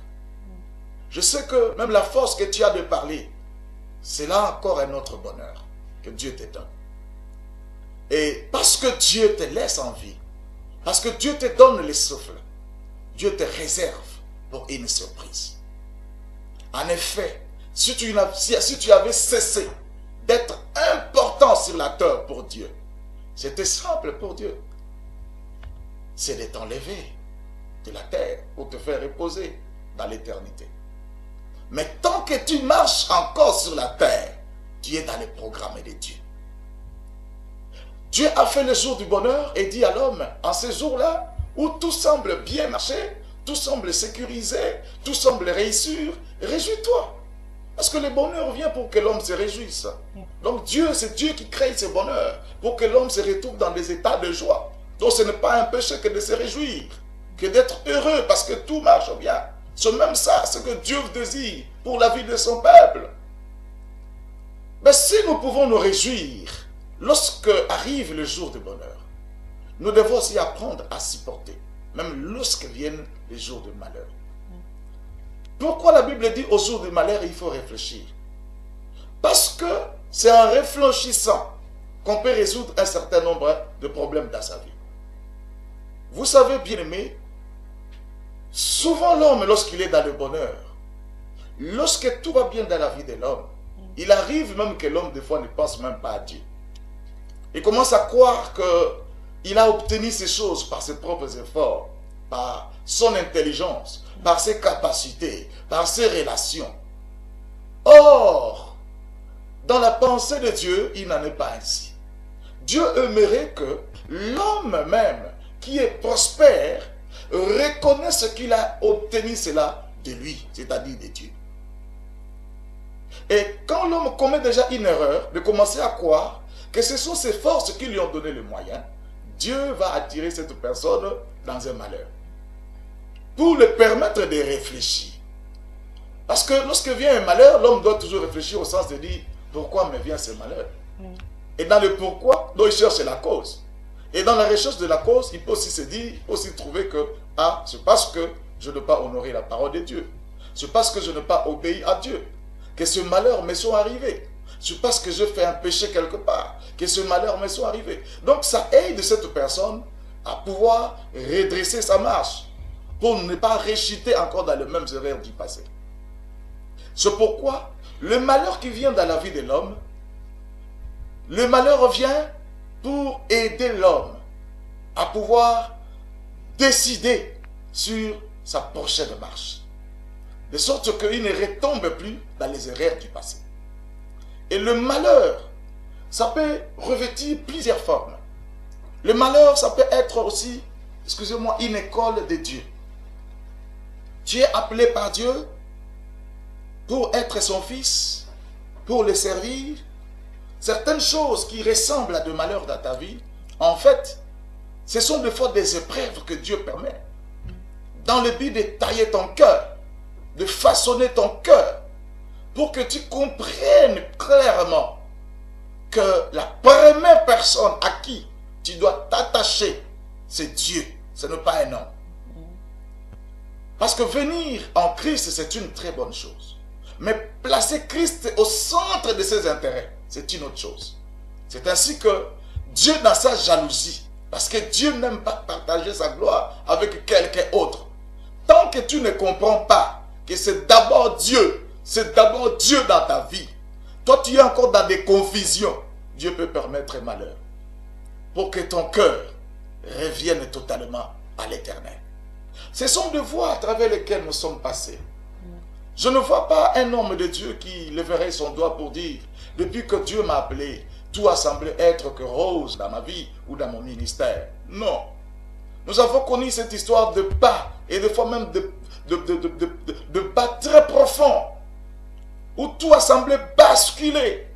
Je sais que même la force que tu as de parler, c'est là encore un autre bonheur que Dieu te donne. Et parce que Dieu te laisse en vie, parce que Dieu te donne le souffle, Dieu te réserve pour une surprise. En effet, si tu avais cessé d'être important sur la terre pour Dieu, c'était simple pour Dieu. C'est de t'enlever de la terre pour te faire reposer dans l'éternité. Mais tant que tu marches encore sur la terre, tu es dans le programme de Dieu. Dieu a fait le jour du bonheur et dit à l'homme, en ce jour-là, où tout semble bien marcher, tout semble sécurisé, tout semble réussir, réjouis-toi. Parce que le bonheur vient pour que l'homme se réjouisse. Donc Dieu, c'est Dieu qui crée ce bonheur, pour que l'homme se retrouve dans des états de joie. Donc ce n'est pas un péché que de se réjouir, que d'être heureux parce que tout marche bien. C'est même ça, ce que Dieu désire pour la vie de son peuple. Mais si nous pouvons nous réjouir lorsque arrive le jour de bonheur, nous devons aussi apprendre à supporter, même lorsque viennent les jours de malheur. Pourquoi la Bible dit au jour du malheur, il faut réfléchir? Parce que c'est en réfléchissant qu'on peut résoudre un certain nombre de problèmes dans sa vie. Vous savez, bien-aimés, souvent l'homme, lorsqu'il est dans le bonheur, lorsque tout va bien dans la vie de l'homme, il arrive même que l'homme, des fois, ne pense même pas à Dieu. Il commence à croire qu'il a obtenu ces choses par ses propres efforts, par son intelligence, par ses capacités, par ses relations. Or, dans la pensée de Dieu, il n'en est pas ainsi. Dieu aimerait que l'homme même, qui est prospère, reconnaisse qu'il a obtenu cela de lui, c'est-à-dire de Dieu. Et quand l'homme commet déjà une erreur, de commencer à croire que ce sont ses forces qui lui ont donné le moyen, Dieu va attirer cette personne dans un malheur. Pour le permettre de réfléchir. Parce que lorsque vient un malheur, l'homme doit toujours réfléchir au sens de dire, pourquoi me vient ce malheur? Et dans le pourquoi, donc il cherche la cause. Et dans la recherche de la cause, il peut aussi se dire, il peut aussi trouver que, ah, c'est parce que je ne peux pas honorer la parole de Dieu. C'est parce que je n'ai pas obéi à Dieu que ce malheur me soit arrivé. C'est parce que je fais un péché quelque part que ce malheur me soit arrivé. Donc ça aide cette personne à pouvoir redresser sa marche pour ne pas réchiter encore dans les mêmes erreurs du passé. C'est pourquoi le malheur qui vient dans la vie de l'homme, le malheur vient pour aider l'homme à pouvoir décider sur sa prochaine marche. De sorte qu'il ne retombe plus dans les erreurs du passé. Et le malheur, ça peut revêtir plusieurs formes. Le malheur, ça peut être aussi, excusez-moi, une école de Dieu. Tu es appelé par Dieu pour être son fils, pour le servir, certaines choses qui ressemblent à de malheurs dans ta vie, en fait, ce sont des fois des épreuves que Dieu permet. Dans le but de tailler ton cœur, de façonner ton cœur, pour que tu comprennes clairement que la première personne à qui tu dois t'attacher, c'est Dieu, ce n'est pas un homme. Parce que venir en Christ, c'est une très bonne chose. Mais placer Christ au centre de ses intérêts, c'est une autre chose. C'est ainsi que Dieu, dans sa jalousie, parce que Dieu n'aime pas partager sa gloire avec quelqu'un autre. Tant que tu ne comprends pas que c'est d'abord Dieu dans ta vie, toi tu es encore dans des confusions, Dieu peut permettre malheur pour que ton cœur revienne totalement à l'Éternel. Ce sont des voies à travers lesquelles nous sommes passés. Je ne vois pas un homme de Dieu qui leverait son doigt pour dire, depuis que Dieu m'a appelé, tout a semblé être que rose dans ma vie ou dans mon ministère. Non. Nous avons connu cette histoire de bas et des fois même de bas très profonds, où tout a semblé basculer.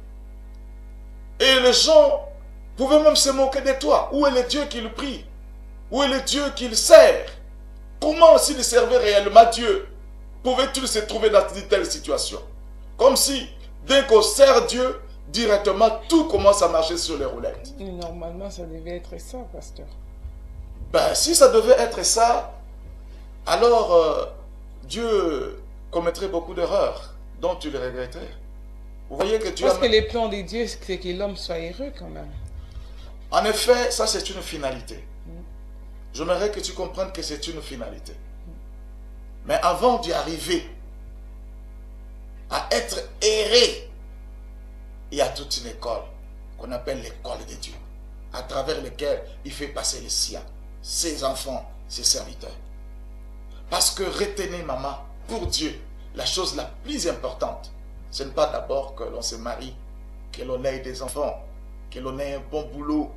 Et les gens pouvaient même se moquer de toi. Où est le Dieu qu'il prie? Où est le Dieu qu'il sert? Comment, s'il servait réellement Dieu, pouvait-il se trouver dans une telle situation? Comme si, dès qu'on sert Dieu, directement, tout commence à marcher sur les roulettes. Normalement, ça devait être ça, pasteur. Ben, si ça devait être ça, alors Dieu commettrait beaucoup d'erreurs dont tu les regretterais. Vous voyez que Dieu... Parce que les plans de Dieu, c'est que l'homme soit heureux quand même. En effet, ça c'est une finalité. J'aimerais que tu comprennes que c'est une finalité. Mais avant d'y arriver, à être erré, il y a toute une école qu'on appelle l'école de Dieu, à travers laquelle il fait passer les siens, ses enfants, ses serviteurs. Parce que retenez, maman, pour Dieu, la chose la plus importante, ce n'est pas d'abord que l'on se marie, que l'on ait des enfants, que l'on ait un bon boulot,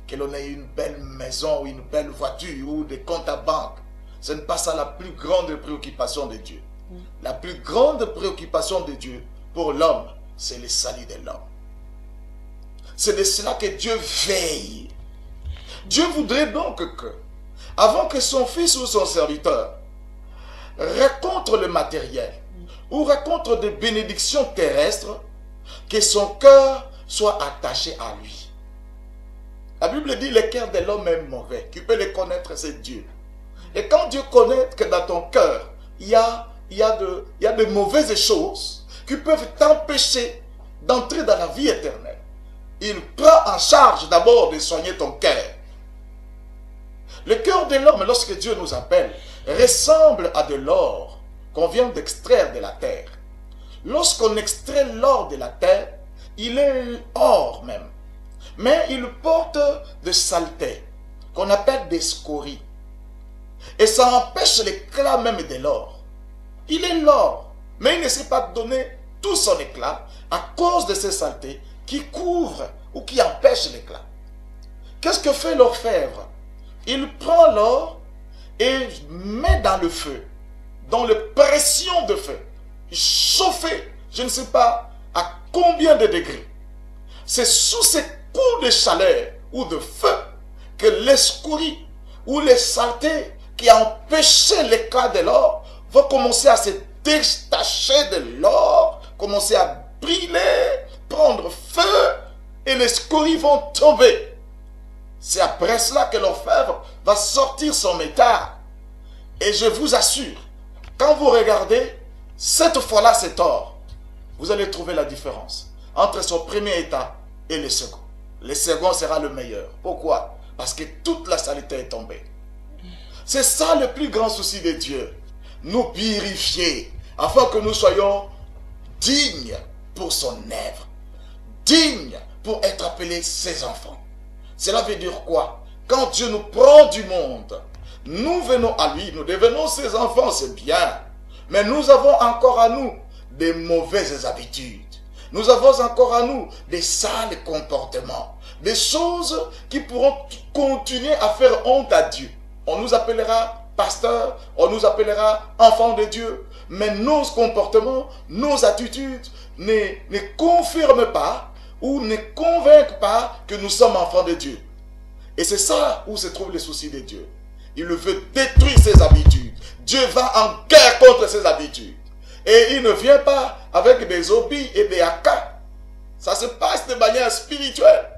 que l'on ait une belle maison ou une belle voiture ou des comptes à banque. Ce n'est pas ça la plus grande préoccupation de Dieu. La plus grande préoccupation de Dieu pour l'homme, c'est le salut de l'homme. C'est de cela que Dieu veille. Dieu voudrait donc que, avant que son fils ou son serviteur rencontre le matériel ou rencontre des bénédictions terrestres, que son cœur soit attaché à lui. La Bible dit le cœur de l'homme est mauvais. Qui peut le connaître, c'est Dieu. Et quand Dieu connaît que dans ton cœur, il y a de mauvaises choses qui peuvent t'empêcher d'entrer dans la vie éternelle, il prend en charge d'abord de soigner ton cœur. Le cœur de l'homme, lorsque Dieu nous appelle, ressemble à de l'or qu'on vient d'extraire de la terre. Lorsqu'on extrait l'or de la terre, il est or même. Mais il porte de saleté, qu'on appelle des scories. Et ça empêche l'éclat même de l'or. Il est l'or, mais il ne sait pas donner tout son éclat à cause de ces saletés qui couvrent ou qui empêchent l'éclat. Qu'est-ce que fait l'orfèvre? Il prend l'or et met dans le feu, dans la pression de feu, chauffé, je ne sais pas à combien de degrés. C'est sous ces coups de chaleur ou de feu que les scories ou les saletés qui empêchaient l'éclat de l'or vont commencer à se détacher de l'or, commencer à brûler, prendre feu et les scories vont tomber. C'est après cela que l'orfèvre va sortir son métal. Et je vous assure, quand vous regardez, cette fois-là c'est or. Vous allez trouver la différence entre son premier état et le second. Le second sera le meilleur. Pourquoi? Parce que toute la saleté est tombée. C'est ça le plus grand souci de Dieu. Nous purifier afin que nous soyons dignes pour son œuvre. Dignes pour être appelés ses enfants. Cela veut dire quoi? Quand Dieu nous prend du monde, nous venons à lui, nous devenons ses enfants, c'est bien. Mais nous avons encore à nous des mauvaises habitudes. Nous avons encore à nous des sales comportements. Des choses qui pourront continuer à faire honte à Dieu. On nous appellera pasteur, on nous appellera enfants de Dieu. Mais nos comportements, nos attitudes ne confirment pas ou ne convainquent pas que nous sommes enfants de Dieu. Et c'est ça où se trouve le souci de Dieu. Il veut détruire ses habitudes. Dieu va en guerre contre ses habitudes. Et il ne vient pas avec des obis et des haka. Ça se passe de manière spirituelle.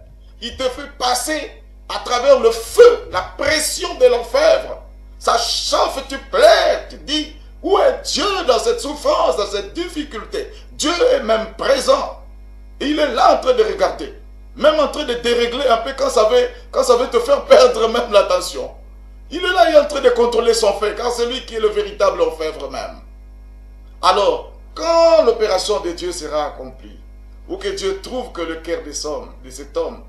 Il te fait passer à travers le feu, la pression de l'enfer. Ça chauffe, tu pleures, tu dis, où est Dieu dans cette souffrance, dans cette difficulté? Dieu est même présent. Et il est là en train de regarder. Même en train de dérégler un peu quand ça veut te faire perdre même l'attention. Il est là, il est en train de contrôler son fait, car c'est lui qui est le véritable orfèvre même. Alors, quand l'opération de Dieu sera accomplie, ou que Dieu trouve que le cœur de cet homme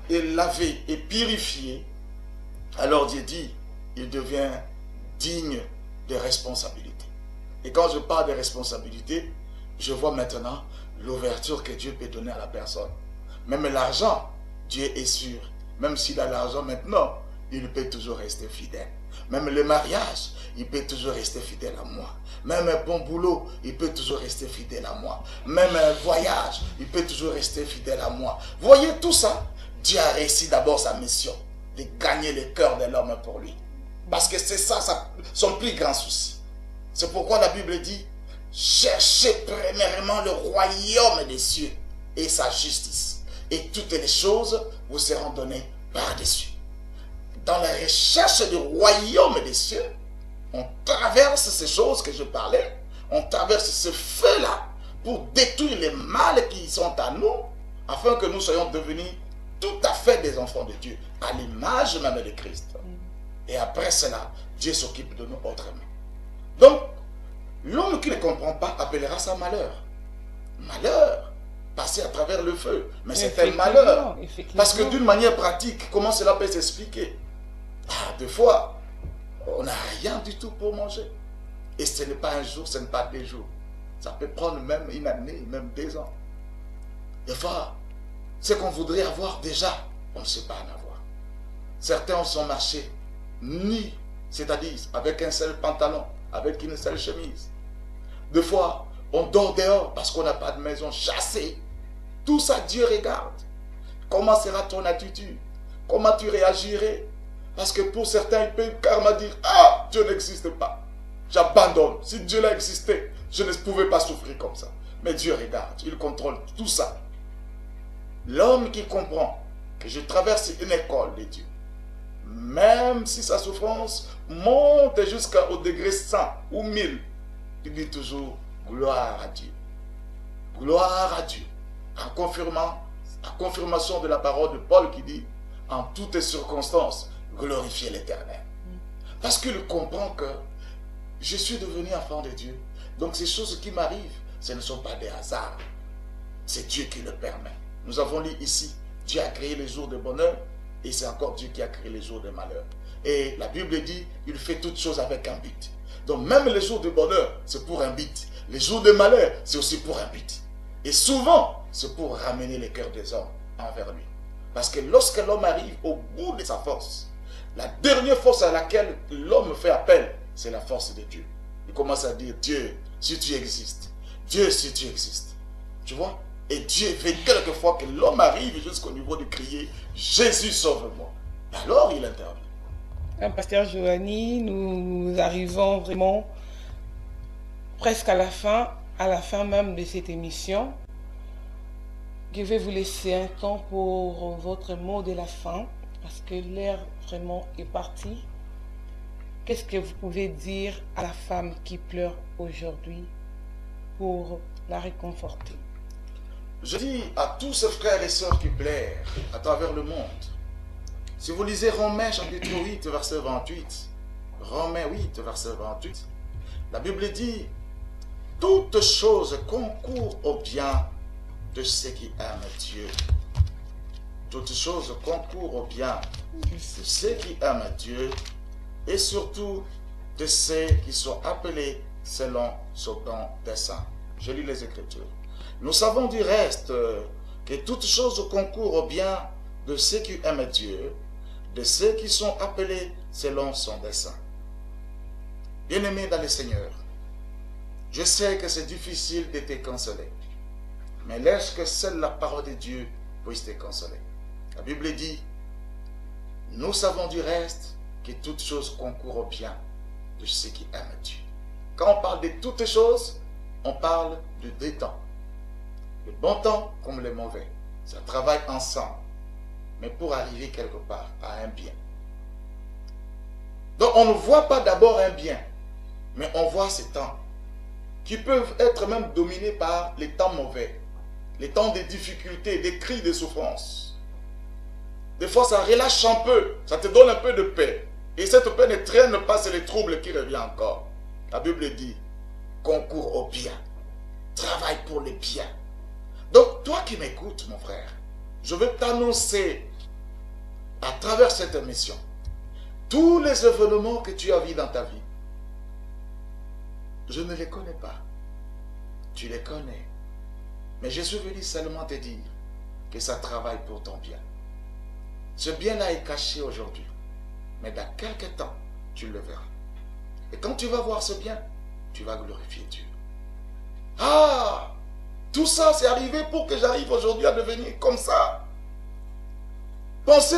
est lavé et purifié, alors Dieu dit, il devient digne de responsabilité. Et quand je parle de responsabilité, je vois maintenant l'ouverture que Dieu peut donner à la personne. Même l'argent, Dieu est sûr. Même s'il a l'argent maintenant, il peut toujours rester fidèle. Même le mariage, il peut toujours rester fidèle à moi. Même un bon boulot, il peut toujours rester fidèle à moi. Même un voyage, il peut toujours rester fidèle à moi. Voyez tout ça, Dieu a réussi d'abord sa mission, de gagner le cœur de l'homme pour lui. Parce que c'est ça son plus grand souci. C'est pourquoi la Bible dit, cherchez premièrement le royaume des cieux et sa justice. Et toutes les choses vous seront données par-dessus. Dans la recherche du royaume des cieux, on traverse ces choses que je parlais, on traverse ce feu-là pour détruire les mal qui sont à nous, afin que nous soyons devenus tout à fait des enfants de Dieu, à l'image même de Christ. Et après cela, Dieu s'occupe de nous autrement. Donc, l'homme qui ne comprend pas appellera ça malheur. Malheur, passer à travers le feu. Mais c'est un malheur. Parce que d'une manière pratique, comment cela peut s'expliquer? Des fois, on n'a rien du tout pour manger. Et ce n'est pas un jour, ce n'est pas 2 jours. Ça peut prendre même une année, même 2 ans. Des fois, ce qu'on voudrait avoir déjà, on ne sait pas en avoir. Certains sont marchés nus, c'est-à-dire avec un seul pantalon, avec une seule chemise. Des fois, on dort dehors parce qu'on n'a pas de maison, chassé. Tout ça, Dieu regarde. Comment sera ton attitude? Comment tu réagirais? Parce que pour certains, ils peuvent carrément dire, ah, Dieu n'existe pas. J'abandonne. Si Dieu l'a existé, je ne pouvais pas souffrir comme ça. Mais Dieu regarde, il contrôle tout ça. L'homme qui comprend que je traverse une école de Dieu, même si sa souffrance monte jusqu'au degré 100 ou 1000, il dit toujours gloire à Dieu. Gloire à Dieu. En confirmation de la parole de Paul qui dit, en toutes circonstances, glorifier l'Éternel. Parce qu'il comprend que je suis devenu enfant de Dieu. Donc ces choses qui m'arrivent, ce ne sont pas des hasards. C'est Dieu qui le permet. Nous avons lu ici, Dieu a créé les jours de bonheur et c'est encore Dieu qui a créé les jours de malheur. Et la Bible dit, il fait toutes choses avec un but. Donc même les jours de bonheur, c'est pour un but. Les jours de malheur, c'est aussi pour un but. Et souvent, c'est pour ramener les cœurs des hommes envers lui. Parce que lorsque l'homme arrive au bout de sa force, la dernière force à laquelle l'homme fait appel, c'est la force de Dieu. Il commence à dire, Dieu, si tu existes. Dieu, si tu existes. Tu vois? Et Dieu fait quelquefois que l'homme arrive jusqu'au niveau de crier, Jésus, sauve-moi. Alors il intervient. Pasteur Joanny, nous arrivons vraiment presque à la fin même de cette émission. Je vais vous laisser un temps pour votre mot de la fin, parce que l'heure vraiment est partie. Qu'est-ce que vous pouvez dire à la femme qui pleure aujourd'hui pour la réconforter? Je dis à tous ces frères et sœurs qui pleurent à travers le monde, si vous lisez Romains chapitre 8, verset 28, Romains 8, verset 28, la Bible dit, toutes choses concourent au bien de ceux qui aiment Dieu. Toutes choses concourent au bien de ceux qui aiment Dieu et surtout de ceux qui sont appelés selon son don des saints. Je lis les Écritures. Nous savons du reste que toutes choses concourent au bien de ceux qui aiment Dieu, de ceux qui sont appelés selon son dessein. Bien-aimé dans le Seigneur, je sais que c'est difficile de te consoler, mais laisse que seule la parole de Dieu puisse te consoler. La Bible dit, nous savons du reste que toutes choses concourent au bien de ceux qui aiment Dieu. Quand on parle de toutes choses, on parle de deux temps. Le bon temps comme le mauvais. Ça travaille ensemble. Mais pour arriver quelque part à un bien. Donc on ne voit pas d'abord un bien, mais on voit ces temps qui peuvent être même dominés par les temps mauvais, les temps de difficultés, des cris de souffrance. Des fois ça relâche un peu, ça te donne un peu de paix. Et cette paix ne traîne pas, c'est les troubles qui reviennent encore. La Bible dit, concours au bien, travaille pour le bien. Donc toi qui m'écoutes mon frère, je veux t'annoncer à travers cette émission, tous les événements que tu as vus dans ta vie, je ne les connais pas. Tu les connais. Mais je suis venu seulement te dire que ça travaille pour ton bien. Ce bien-là est caché aujourd'hui. Mais dans quelques temps, tu le verras. Et quand tu vas voir ce bien, tu vas glorifier Dieu. Ah! Tout ça, c'est arrivé pour que j'arrive aujourd'hui à devenir comme ça. Pensez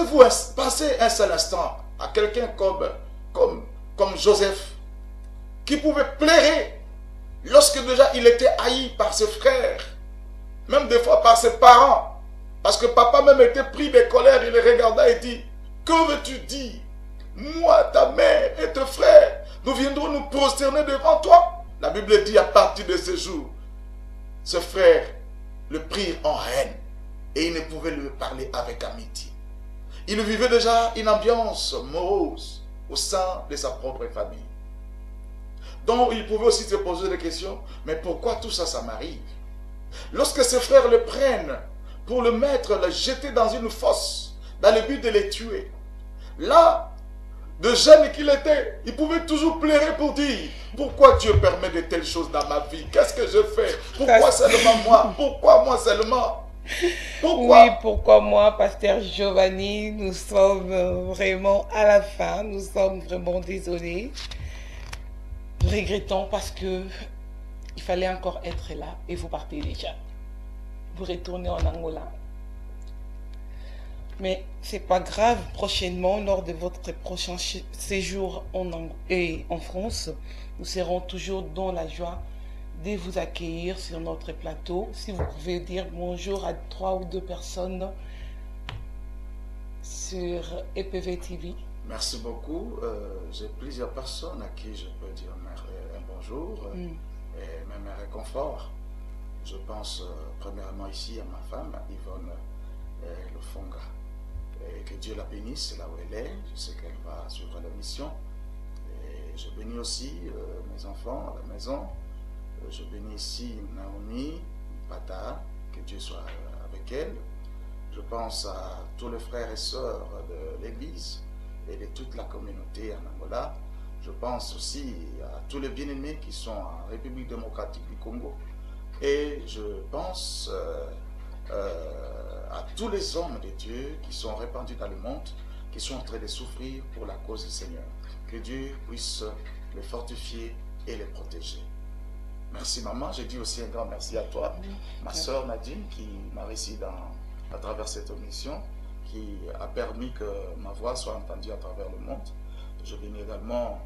un seul instant à quelqu'un comme Joseph, qui pouvait pleurer lorsque déjà il était haï par ses frères, même des fois par ses parents, parce que papa même était pris de colère, il les regardait et dit, que veux-tu dire? Moi, ta mère et tes frères, nous viendrons nous prosterner devant toi. La Bible dit à partir de ce jour, ses frères le prirent en haine et ils ne pouvaient lui parler avec amitié. Il vivait déjà une ambiance morose au sein de sa propre famille. Donc il pouvait aussi se poser des questions, mais pourquoi tout ça, ça m'arrive? Lorsque ses frères le prennent pour le mettre, le jeter dans une fosse, dans le but de les tuer, là, de jeune qu'il était, il pouvait toujours pleurer pour dire, pourquoi Dieu permet de telles choses dans ma vie? Qu'est-ce que je fais? Pourquoi seulement moi? Pourquoi moi seulement? Pourquoi? Oui, pourquoi moi, Pasteur Giovanni? Nous sommes vraiment à la fin, nous sommes vraiment désolés. Nous regrettons parce que il fallait encore être là et vous partez déjà. Vous retournez en Angola. Mais c'est pas grave, prochainement, lors de votre prochain séjour en France, nous serons toujours dans la joie de vous accueillir sur notre plateau. Si vous pouvez dire bonjour à 3 ou 2 personnes sur EPV TV. Merci beaucoup. J'ai plusieurs personnes à qui je peux dire un bonjour et même un réconfort. Je pense premièrement ici à ma femme, Yvonne Lofonga. Et que Dieu la bénisse là où elle est. Je sais qu'elle va suivre la mission. Et je bénis aussi mes enfants à la maison. Je bénis ici Naomi, Pata, que Dieu soit avec elle. Je pense à tous les frères et sœurs de l'Église et de toute la communauté en Angola. Je pense aussi à tous les bien-aimés qui sont en République démocratique du Congo. Et je pense à tous les hommes de Dieu qui sont répandus dans le monde, qui sont en train de souffrir pour la cause du Seigneur. Que Dieu puisse les fortifier et les protéger. Merci maman, je dis aussi un grand merci à toi, ma soeur Nadine qui m'a réussi à travers cette émission, qui a permis que ma voix soit entendue à travers le monde. Je bénis également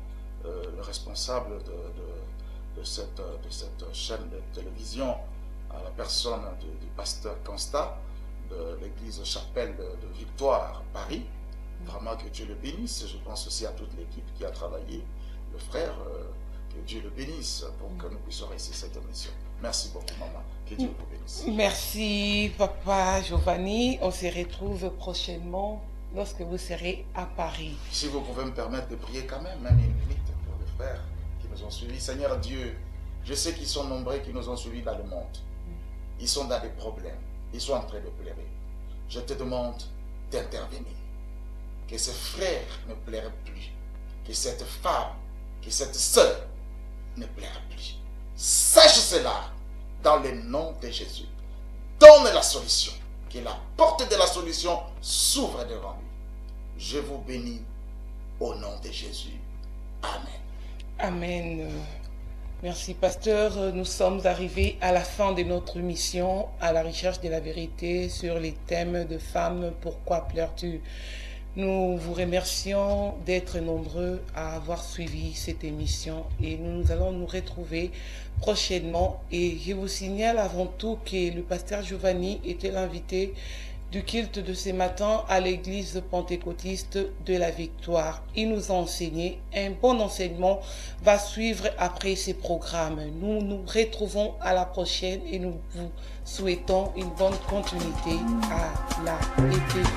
le responsable de cette chaîne de télévision, à la personne du pasteur Constat, de l'église Chapelle de Victoire, Paris. Vraiment que Dieu le bénisse. Je pense aussi à toute l'équipe qui a travaillé, le frère, que Dieu le bénisse pour que nous puissions réussir cette émission. Merci beaucoup maman, que Dieu vous bénisse. Merci papa Giovanni, on se retrouve prochainement lorsque vous serez à Paris. Si vous pouvez me permettre de prier quand même une minute pour les frères qui nous ont suivis. Seigneur Dieu, je sais qu'ils sont nombreux qui nous ont suivis dans le monde. Ils sont dans des problèmes. Ils sont en train de pleurer. Je te demande d'intervenir. Que ces frères ne pleurent plus. Que cette femme, que cette sœur ne pleure plus. Sache cela dans le nom de Jésus. Donne la solution. Que la porte de la solution s'ouvre devant lui. Je vous bénis au nom de Jésus. Amen. Amen. Merci, pasteur. Nous sommes arrivés à la fin de notre mission à la recherche de la vérité sur les thèmes de femmes. Pourquoi pleures-tu? Nous vous remercions d'être nombreux à avoir suivi cette émission et nous allons nous retrouver prochainement. Et je vous signale avant tout que le pasteur Giovanni était l'invité du culte de ce matin à l'église pentecôtiste de la Victoire. Il nous a enseigné, un bon enseignement va suivre après ces programmes. Nous nous retrouvons à la prochaine et nous vous souhaitons une bonne continuité à la ETV TV.